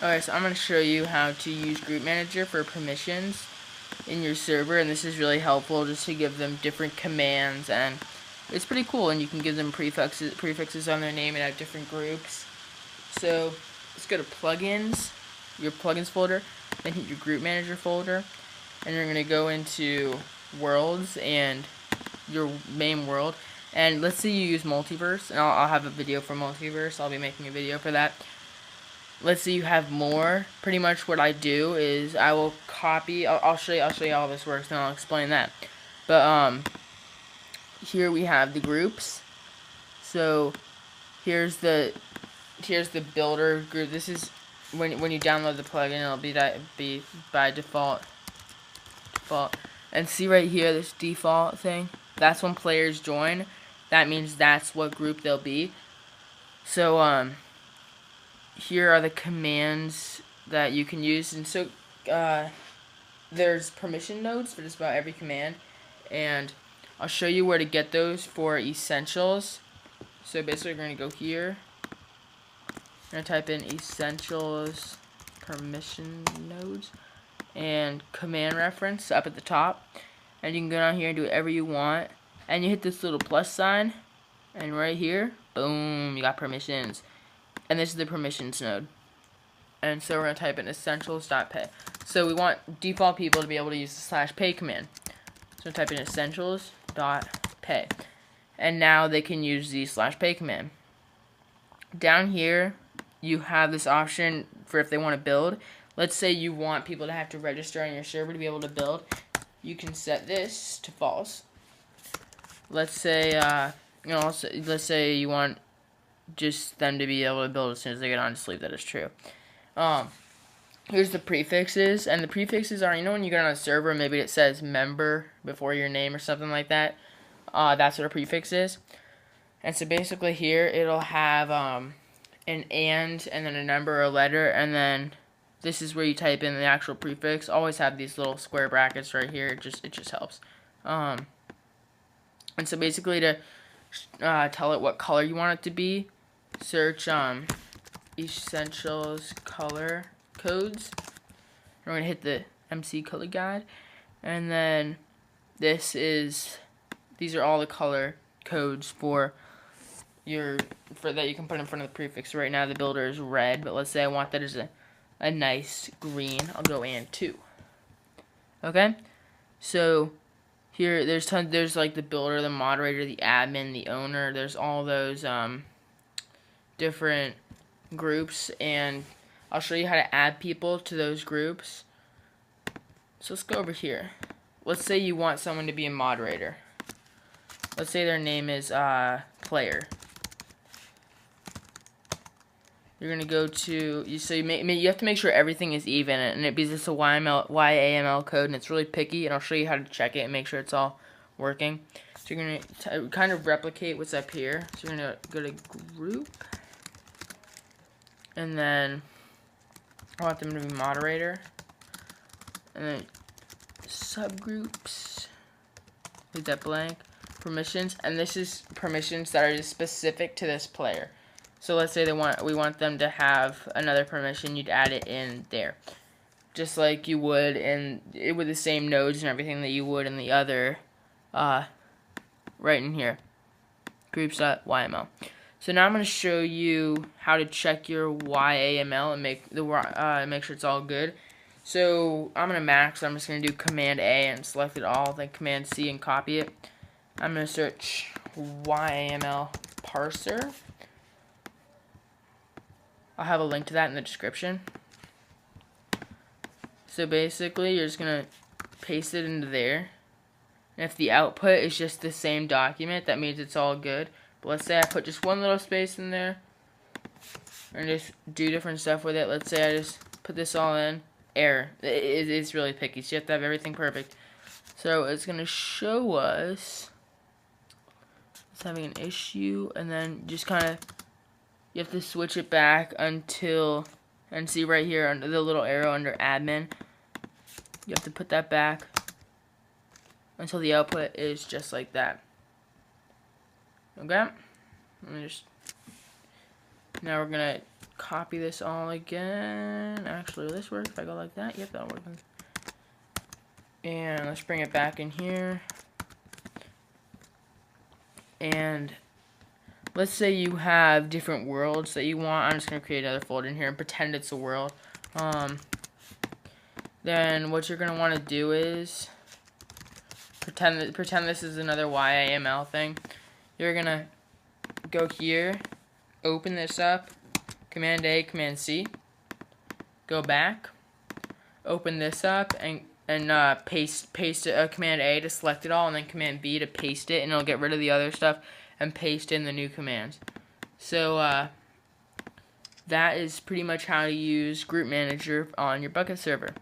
Alright, so I'm going to show you how to use Group Manager for permissions in your server, and this is really helpful just to give them different commands, and it's pretty cool, and you can give them prefixes on their name and have different groups. So let's go to plugins, your plugins folder, then hit your Group Manager folder, and you're going to go into worlds and your main world, and let's say you use multiverse, and I'll have a video for multiverse. I'll be making a video for that. Let's say you have more. Pretty much what I do is I will copy. I'll show you how this works, and I'll explain that. But here we have the groups. So here's the builder group. This is when you download the plugin, it'll be by default. And see right here, this default thing. That's when players join. That means that's what group they'll be. So here are the commands that you can use, and so there's permission nodes for just about every command, and I'll show you where to get those for essentials. So basically, we're going to go here, I'm going to type in essentials permission nodes and command reference up at the top, and you can go down here and do whatever you want, and you hit this little plus sign, and right here, boom, you got permissions. And this is the permissions node. And so we're going to type in essentials.pay. So we want default people to be able to use the /pay command. So type in essentials.pay. And now they can use the /pay command. Down here, you have this option for if they want to build. Let's say you want people to have to register on your server to be able to build. You can set this to false. Let's say, let's say you want just them to be able to build as soon as they get on to sleep. That is true. Here's the prefixes, and the prefixes are, when you get on a server, maybe it says member before your name or something like that. That's what a prefix is. And so basically here it'll have an and then a number or a letter, and then this is where you type in the actual prefix. Always have these little square brackets right here. It just helps. And so basically to tell it what color you want it to be, search essentials color codes. We're going to hit the MC color guide, and then these are all the color codes for that you can put in front of the prefix. Right now the builder is red, but let's say I want that as a nice green. I'll go and 2. Okay, so here there's like the builder, the moderator, the admin, the owner. There's all those different groups, and I'll show you how to add people to those groups. So let's go over here. Let's say you want someone to be a moderator. Let's say their name is player. You're gonna go to you have to make sure everything is even, and it because it's a YAML code, and it's really picky. And I'll show you how to check it and make sure it's all working. So you're gonna kind of replicate what's up here. So you're gonna go to group, and then I want them to be moderator, and then subgroups. Leave that blank. Permissions, and this is permissions that are just specific to this player. So let's say we want them to have another permission. You'd add it in there, just like you would with the same nodes and everything that you would in the other, right in here, groups.yml. So now I'm going to show you how to check your YAML and make sure it's all good. So I'm going to Mac, so I'm just going to do Command A and select it all, then Command C and copy it. I'm going to search YAML parser. I'll have a link to that in the description. So basically, you're just going to paste it into there. And if the output is just the same document, that means it's all good. But let's say I put just one little space in there and just do different stuff with it. Let's say I just put this all in. Error. It's really picky, so you have to have everything perfect. So it's going to show us it's having an issue, and then just kind of you have to switch it back until, and see right here under the little arrow under admin, you have to put that back until the output is just like that. Okay? Let me just, now we're gonna copy this all again. Actually, will this work if I go like that? Yep, that'll work. And let's bring it back in here. And let's say you have different worlds that you want. I'm just going to create another folder in here and pretend it's a world. Then what you're going to want to do is pretend this is another YAML thing. You're going to go here, open this up, Command A, Command C, go back, open this up, and paste Command A to select it all, and then Command B to paste it, and it'll get rid of the other stuff and paste in the new commands. So that is pretty much how to use Group Manager on your Bukkit server.